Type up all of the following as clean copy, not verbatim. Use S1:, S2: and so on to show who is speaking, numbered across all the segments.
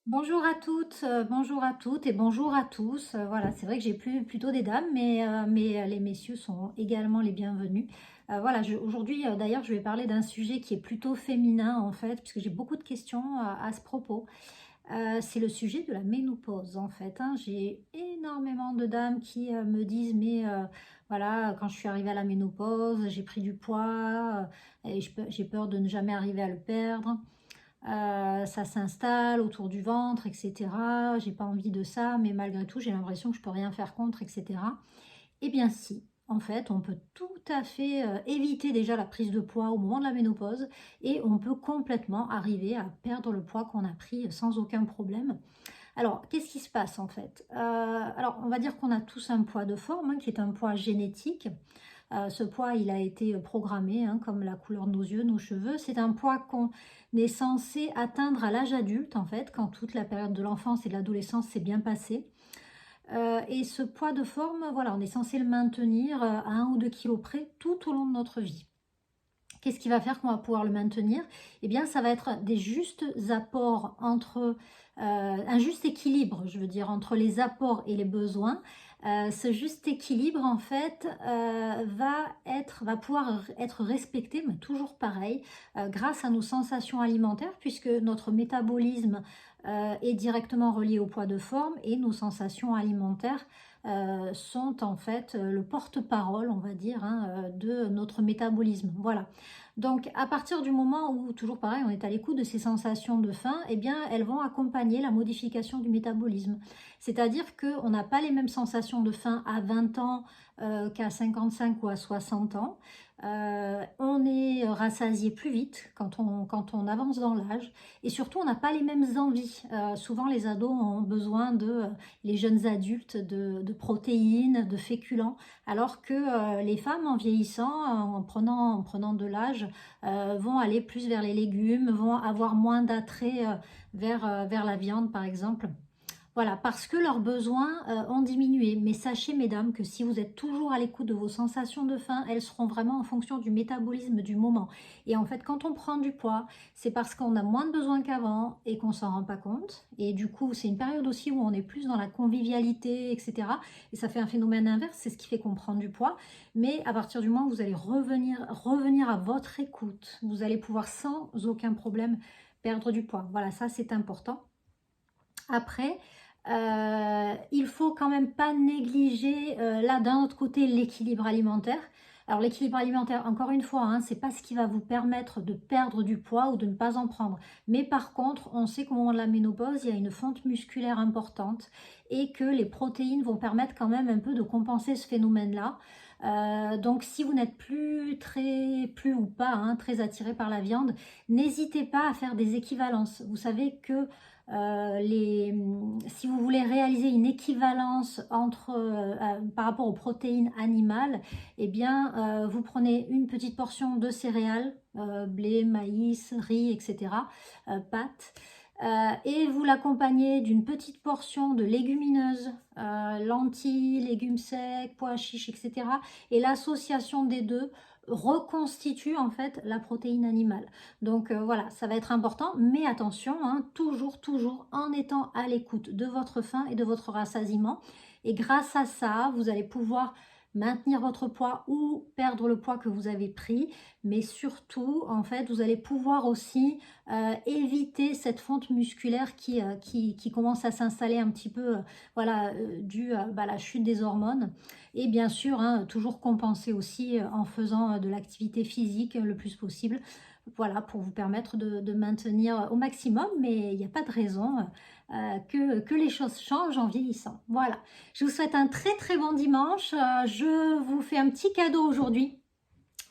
S1: Bonjour à toutes, bonjour à toutes et bonjour à tous. Voilà, c'est vrai que j'ai plutôt des dames, mais les messieurs sont également les bienvenus. Voilà, aujourd'hui, d'ailleurs, je vais parler d'un sujet qui est plutôt féminin en fait, puisque j'ai beaucoup de questions à ce propos. C'est le sujet de la ménopause en fait, hein. J'ai énormément de dames qui me disent, mais voilà, quand je suis arrivée à la ménopause, j'ai pris du poids et j'ai peur de ne jamais arriver à le perdre. Ça s'installe autour du ventre, et cetera. J'ai pas envie de ça, mais malgré tout, j'ai l'impression que je peux rien faire contre, et cetera. Eh bien si, en fait, on peut tout à fait, éviter déjà la prise de poids au moment de la ménopause et on peut complètement arriver à perdre le poids qu'on a pris sans aucun problème. Alors, qu'est-ce qui se passe en fait? Alors, on va dire qu'on a tous un poids de forme, hein, qui est un poids génétique. Ce poids, il a été programmé, hein, comme la couleur de nos yeux, nos cheveux. C'est un poids qu'on est censé atteindre à l'âge adulte, en fait, quand toute la période de l'enfance et de l'adolescence s'est bien passée. Et ce poids de forme, voilà, on est censé le maintenir à 1 ou 2 kilos près tout au long de notre vie. Qu'est-ce qui va faire qu'on va pouvoir le maintenir? Eh bien, ça va être des justes apports entre, un juste équilibre, je veux dire, entre les apports et les besoins. Ce juste équilibre, en fait, va pouvoir être respecté, mais toujours pareil, grâce à nos sensations alimentaires, puisque notre métabolisme est directement relié au poids de forme et nos sensations alimentaires sont en fait le porte-parole, on va dire, hein, de notre métabolisme. Voilà. Donc, à partir du moment où, toujours pareil, on est à l'écoute de ces sensations de faim, eh bien, elles vont accompagner la modification du métabolisme. C'est-à-dire qu'on n'a pas les mêmes sensations de faim à 20 ans qu'à 55 ou à 60 ans. On est rassasié plus vite quand on avance dans l'âge. Et surtout, on n'a pas les mêmes envies. Souvent, les ados ont besoin les jeunes adultes, de protéines, de féculents, alors que les femmes, en vieillissant, en prenant de l'âge, vont aller plus vers les légumes, vont avoir moins d'attrait vers la viande, par exemple. Voilà, parce que leurs besoins ont diminué. Mais sachez, mesdames, que si vous êtes toujours à l'écoute de vos sensations de faim, elles seront vraiment en fonction du métabolisme du moment. Et en fait, quand on prend du poids, c'est parce qu'on a moins de besoins qu'avant et qu'on s'en rend pas compte. Et du coup, c'est une période aussi où on est plus dans la convivialité, etc. Et ça fait un phénomène inverse, c'est ce qui fait qu'on prend du poids. Mais à partir du moment où vous allez revenir à votre écoute, vous allez pouvoir sans aucun problème perdre du poids. Voilà, ça c'est important. Après, il faut quand même pas négliger, là, d'un autre côté, l'équilibre alimentaire. Alors l'équilibre alimentaire, encore une fois, hein, c'est pas ce qui va vous permettre de perdre du poids ou de ne pas en prendre. Mais par contre, on sait qu'au moment de la ménopause, il y a une fonte musculaire importante et que les protéines vont permettre quand même un peu de compenser ce phénomène-là. Donc si vous n'êtes plus ou pas, hein, très attiré par la viande, n'hésitez pas à faire des équivalences. Vous savez que si vous voulez réaliser une équivalence par rapport aux protéines animales, eh bien, vous prenez une petite portion de céréales, blé, maïs, riz, etc., pâtes, et vous l'accompagnez d'une petite portion de légumineuses, lentilles, légumes secs, pois chiches, etc. Et l'association des deux reconstitue en fait la protéine animale. Donc voilà, ça va être important, mais attention, hein, toujours en étant à l'écoute de votre faim et de votre rassasiement. Et grâce à ça, vous allez pouvoir maintenir votre poids ou perdre le poids que vous avez pris, mais surtout, en fait, vous allez pouvoir aussi éviter cette fonte musculaire qui commence à s'installer un petit peu, voilà, due à la chute des hormones. Et bien sûr, hein, toujours compenser aussi en faisant de l'activité physique le plus possible. Voilà, pour vous permettre de maintenir au maximum, mais il n'y a pas de raison que les choses changent en vieillissant. Voilà, je vous souhaite un très très bon dimanche. Je vous fais un petit cadeau aujourd'hui.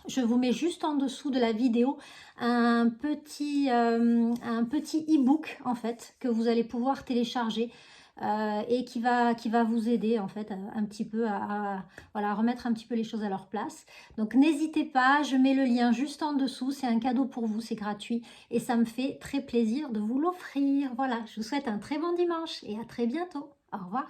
S1: Je vous mets juste en dessous de la vidéo un petit e-book en fait que vous allez pouvoir télécharger et qui va vous aider en fait un petit peu voilà, à remettre un petit peu les choses à leur place. Donc n'hésitez pas, je mets le lien juste en dessous, c'est un cadeau pour vous, c'est gratuit et ça me fait très plaisir de vous l'offrir. Voilà, je vous souhaite un très bon dimanche et à très bientôt. Au revoir.